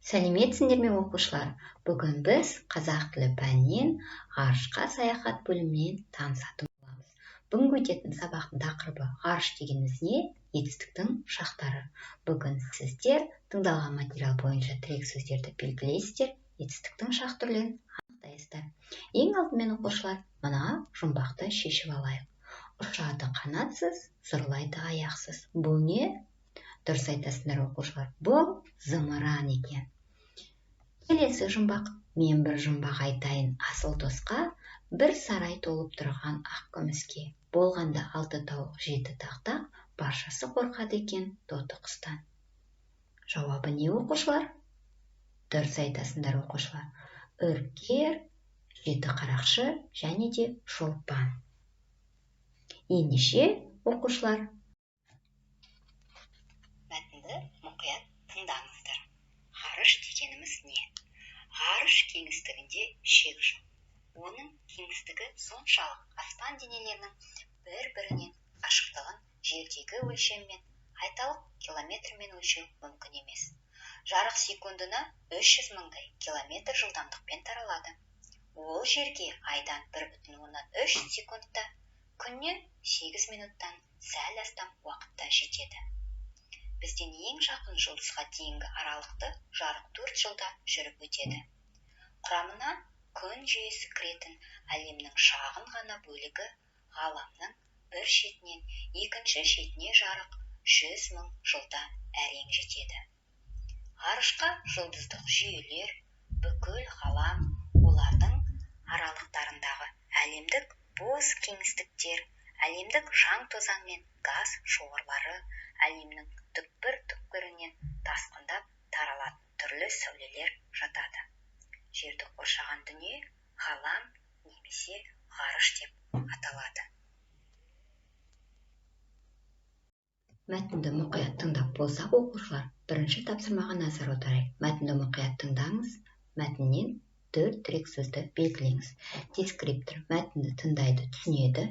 Сәлеметсіңдер ме оқушылар? Бүгін біз қазақ тілі пәнінен ғарышқа саяхат бөлімінен танысатын боламыз. Бүгінгі өтетін сабақтың тақырыбы ғарыш дегеніміз не? Етістіктің шақтары. Бүгін сіздер тыңдалған материал бойынша тірек сөздерді белгілейсіздер, етістіктің шақ түрлерін анықтайсыздар. Ең алдымен оқушылар, мына жұмбақты шешіп алайық. Ұшады қанатсыз, зырлайды аяқсыз. Бұл не? Дұрыс айтасыңдар оқушылар, бұл зымыран екен. Келесі жұмбақ. Мен бір жұмбақ айтайын асыл досқа, бір сарай толып тұрған ақ күміске. Болғанда 6 тауық 7 тақтақ, баршасы қорқады екен тоты құстан. Жауабы не оқушылар? Дұрыс айтасыңдар оқушылар. Үркер, 7 қарақшы және де шолпан. Ендеше оқушылар, мәтінді мұқият тыңдаңыздар. Ғарыш дегеніміз не? Ғарыш кеңістігінде шек жоқ. Оның кеңістігі соншалық аспан денелерінің бір-бірінен қашықтығын жердегі өлшеммен, айталық километрмен өлшеу мүмкін емес. Жарық секундына 300 мыңдай километр жылдамдықпен таралады. Ол жерге айдан 1,3 секундта, күннен 8 минуттан сәл астам уақытта жетеді. Бізден ең жақын жұлдызға дейінгі аралықты жарық 4 жылда жүріп өтеді. Құрамына күн жүйесі кіретін әлемнің шағын ғана бөлігі ғаламның бір шетінен екінші шетіне жарық 100 мың жылда әрең жетеді. Ғарышқа жұлдыздық жүйелер, бүкіл ғалам, олардың аралықтарындағы әлемдік бос кеңістіктер, әлемдік шаң тозаң мен газ шоғырлары, әлемнің түкпір-түкпірінен тасқындап таралатын түрлі сәулелер жатады. Жерді қоршаған дүние ғалам немесе ғарыш деп аталады. Мәтінді мұқият тыңдап болсақ оқушылар, бірінші тапсырмаға назар аударайық. Мәтінді мұқият тыңдаңыз, мәтіннен 4 тірек сөзді белгілеңіз. Дескриптор мәтінді тыңдайды, түсінеді.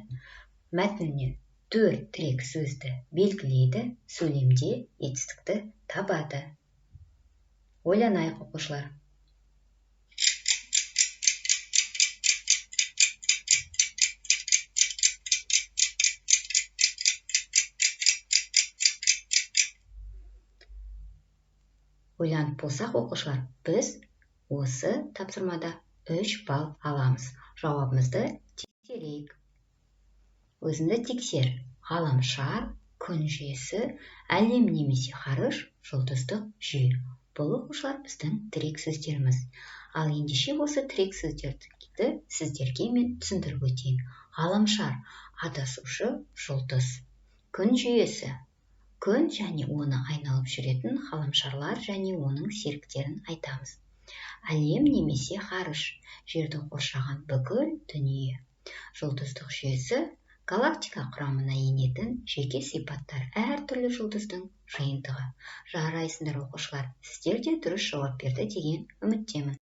Мәтіннен 4 тірек сөзді белгілейді, сөйлемде етістікті табады. Ойланайық оқушылар. Ойланып болсақ оқушылар, біз осы тапсырмада 3 балл аламыз. Жауабымызды тексерейік. Өзіңді тексер. Ғаламшар, күн жүйесі, әлем немесе ғарыш, жұлдыздық жүйе. Бұл оқушылар біздің тірек сөздеріміз. Ал ендеше осы тірек сөздерді сіздерге мен түсіндіріп өтейін. Ғаламшар, адасушы жұлдыз. Күн жүйесі, күн және оны айналып жүретін ғаламшарлар және оның серіктерін айтамыз. Әлем немесе ғарыш, жерді қоршаған бүкіл дүние. Жұлдыздық жүйесі, галактика құрамына енетін жеке сипаттар, әртүрлі жұлдыздың жиынтығы. Жарайсыңдар оқушылар, сіздер де дұрыс жауап берді деген үміттемін.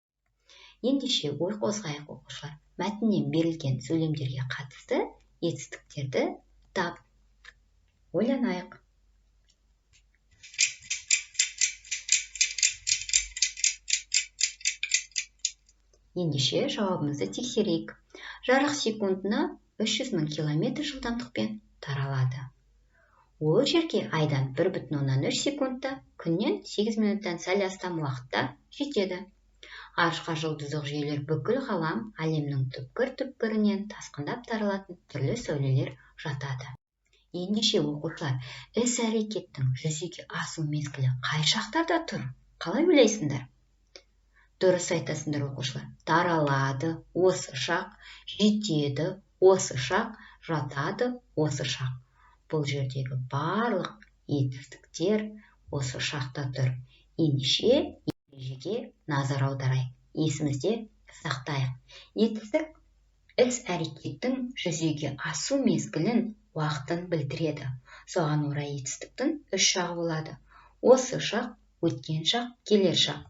Ендеше ой қозғайық оқушылар. Мәтіннен берілген сөйлемдерге қатысты етістіктерді тап. Ойланайық. Ендеше жауабымызды тексерейік. Жарық секундына 300 мың километр жылдамдықпен таралады. Ол жерге айдан 1,3 секундта, күннен 8 минуттан сәл астам уақытта жетеді. Ғарышқа жұлдыздық жүйелер бүкіл ғалам, әлемнің түкпір-түкпірінен тасқындап таралатын түрлі сәулелер жатады. Ендеше оқушылар, іс-әрекеттің жүзеге асу мезгілі қай шақтарда тұр? Қалай ойлайсыңдар? Дұрыс айтасыңдар оқушылар. Таралады, осы шақ, жетеді, осы шақ, жатады, осы шақ. Бұл жердегі барлық етістіктер осы шақта тұр. Ендеше ережеге назар аударайық. Есімізде сақтайық. Етістік іс-әрекеттің жүзеге асу мезгілін, уақытын білдіреді. Соған орай етістіктің 3 жағы болады. Осы шақ, өткен шақ, келер шақ.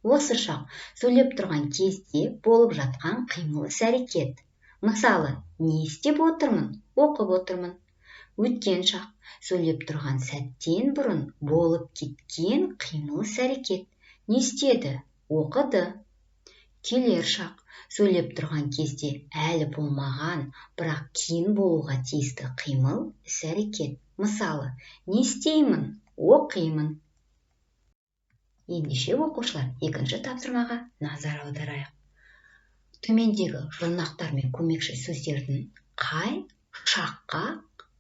Осы шақ сөйлеп тұрған кезде болып жатқан қимыл іс-әрекет. Мысалы, не істеп отырмын? Оқып отырмын. Өткен шақ сөйлеп тұрған сәттен бұрын болып кеткен қимыл іс-әрекет. не істеді? Оқыды. Келер шақ сөйлеп тұрған кезде әлі болмаған, бірақ кейін болуға тиісті қимыл, іс-әрекет. Мысалы, не істеймін? Оқимын. Ендеше оқушылар, екінші тапсырмаға назар аударайық. Төмендегі жұрнақтар мен көмекші сөздердің қай шаққа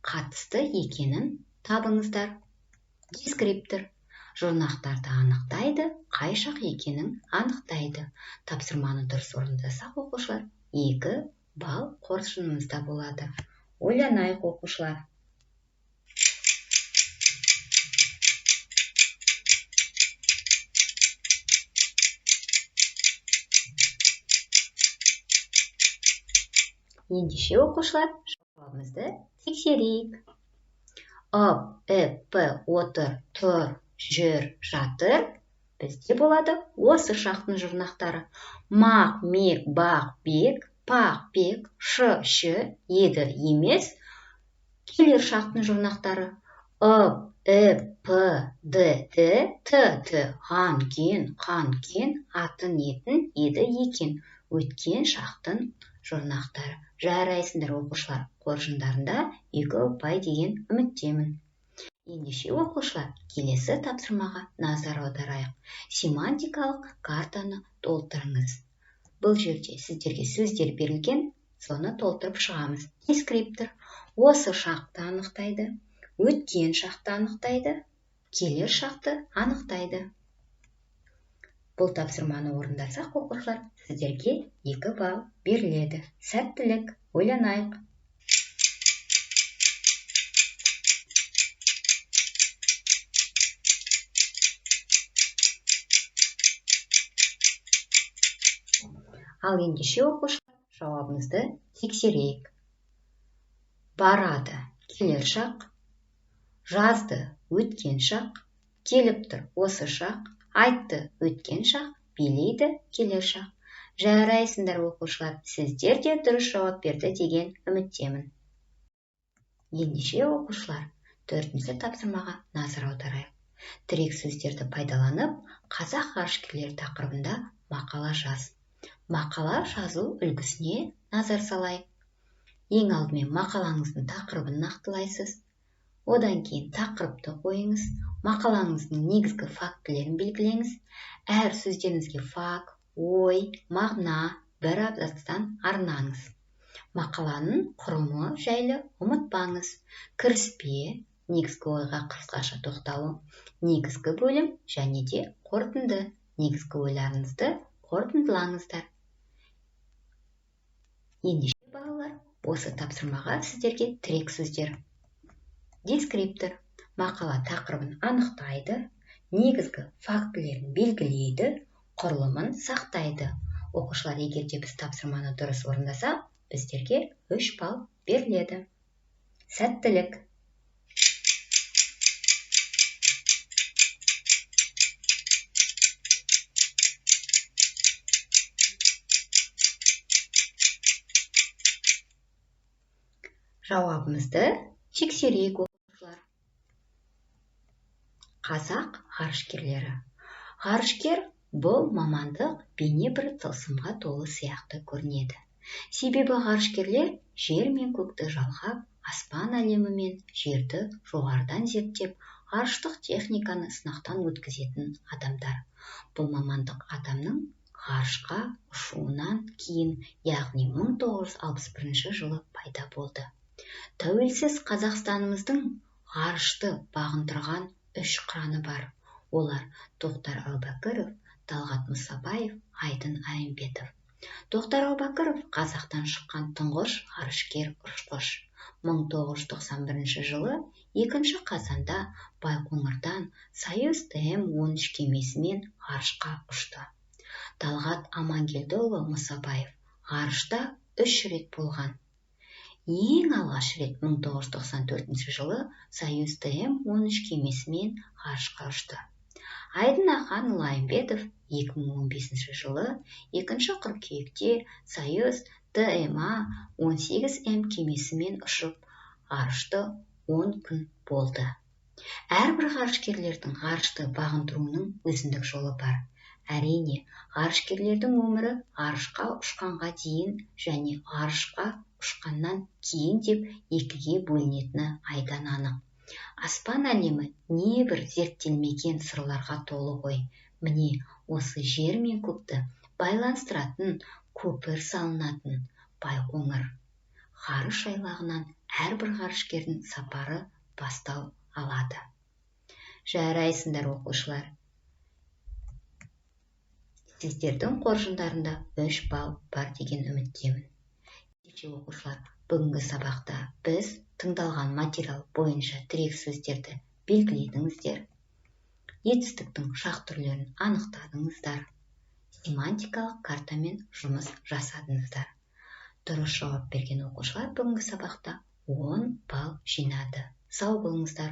қатысты екенін табыңыздар. Дескриптор жұрнақтарды анықтайды, қай шақ екенін анықтайды. Тапсырманы дұрыс орындасақ, оқушылар, 2 балл қоржынымызда болады. Ойланайық, оқушылар. Ендеше, оқушылар, жауабымызды тексерейік. Отыр, тұр, жүр, жатыр. Бізде болады осы шақтың жұрнақтары. Мақ, мек, бақ, бек, пақ, пек, шы, еді, емес. Келер шақтың жұрнақтары. Т, ған, кен, атын, етін, еді, екен. Өткен шақтың жұрнақтары. Жарайсыңдар, оқушылар, қоржындарында 2 ұпай деген үміттемін. Ендеше, оқушылар, келесі тапсырмаға назар аударайық. Семантикалық картаны толтырыңыз. Бұл жерде сіздерге сөздер берілген, соны толтырып шығамыз. Дескриптор осы шақты анықтайды, өткен шақты анықтайды, келер шақты анықтайды. Бұл тапсырманы орындасақ, оқушылар, сіздерге 2 балл беріледі. Сәттілік, ойланайық. Ал ендеше, оқушылар, жауабымызды тексерейік. Барады, келер шақ. Жазды, өткен шақ. Келіп тұр, осы шақ. Айтты, өткен шақ. Билейді, келер шақ. Жарайсыңдар, оқушылар, сіздер де дұрыс жауап берді деген үміттемін. Ендеше, оқушылар, 4-ші тапсырмаға назар аударайық. Тірек сөздерді пайдаланып, қазақ ғарышкерлері тақырыбында мақала жаз. Мақала жазу үлгісіне назар салайық. Ең алдымен мақалаңыздың тақырыбын нақтылайсыз. Одан кейін тақырыпты қойыңыз. Мақалаңыздың негізгі фактілерін белгілеңіз. Әр сөздеріңізге факт, ой, мағына, бір абзацтан арнаңыз. Мақаланың құрымы жайлы ұмытпаңыз. Кіріспе, негізгі ойға қысқаша тоқталу, негізгі бөлім және де қорытынды. Негізгі ойларыңызды қорытындылаңыздар. Ендеше, балалар, осы тапсырмаға сіздерге тірек сөздер. Дескриптор мақала тақырыбын анықтайды, негізгі фактілерін белгілейді, құрылымын сақтайды. Оқушылар, егер де біз тапсырманы дұрыс орындасақ, біздерге 3 балл беріледі. Сәттілік. Жауабымызды тексерейік, оқушылар. Қазақ ғарышкерлері. Ғарышкер бұл мамандық бейне бір тылсымға толы сияқты көрінеді. Себебі ғарышкерлер жер мен көкті жалғап, аспан әлемі мен жерді жоғарыдан зерттеп, ғарыштық техниканы сынақтан өткізетін адамдар. Бұл мамандық адамның ғарышқа ұшуынан кейін, яғни 1961 жылы пайда болды. Тәуелсіз Қазақстанымыздың ғарышты бағындырған 3 қыраны бар. Олар Тоқтар Әубәкіров, Талғат Мұсабаев, Айдын Айымбетов. Тоқтар Әубәкіров қазақтан шыққан тұңғыш ғарышкер ұшқыш. 1991 жылы 2 қазанда Байқоңырдан Союз ТМ-13 кемесімен ғарышқа ұшты. Талғат Амангелдіұлы Мұсабаев ғарышта 3 рет болған. Ең алғаш рет 1994 жылы Союз ТМ-13 кемесімен ғарышқа ұшты. Айдын Аханұлы Айымбетов 2015 жылы 2 қыркүйекте Союз ТМА-18М кемесімен ұшып, ғарышты 10 күн болды. Әрбір ғарышкерлердің ғарышты бағындыруының өзіндік жолы бар. Әрине, ғарышкерлердің өмірі ғарышқа ұшқанға дейін және ғарышқа ұшқаннан кейін деп екіге бөлінетіні айдан анық. Аспан әлемі небір зерттелмеген сырларға толы ғой. Міне осы жер мен көкті байланыстыратын көпір салынатын Байқоңыр ғарыш айлағынан әрбір ғарышкердің сапары бастау алады. Жарайсыңдар оқушылар. Сіздердің қоржындарында 3 балл бар деген үміттемін. Оқушылар, бүгінгі сабақта біз тыңдалған материал бойынша тірек сөздерді белгіледіңіздер. Етістіктің шақ түрлерін анықтадыңыздар. Семантикалық картамен жұмыс жасадыңыздар. Дұрыс жауап берген оқушылар бүгінгі сабақта 10 балл жинады. Сау болыңыздар.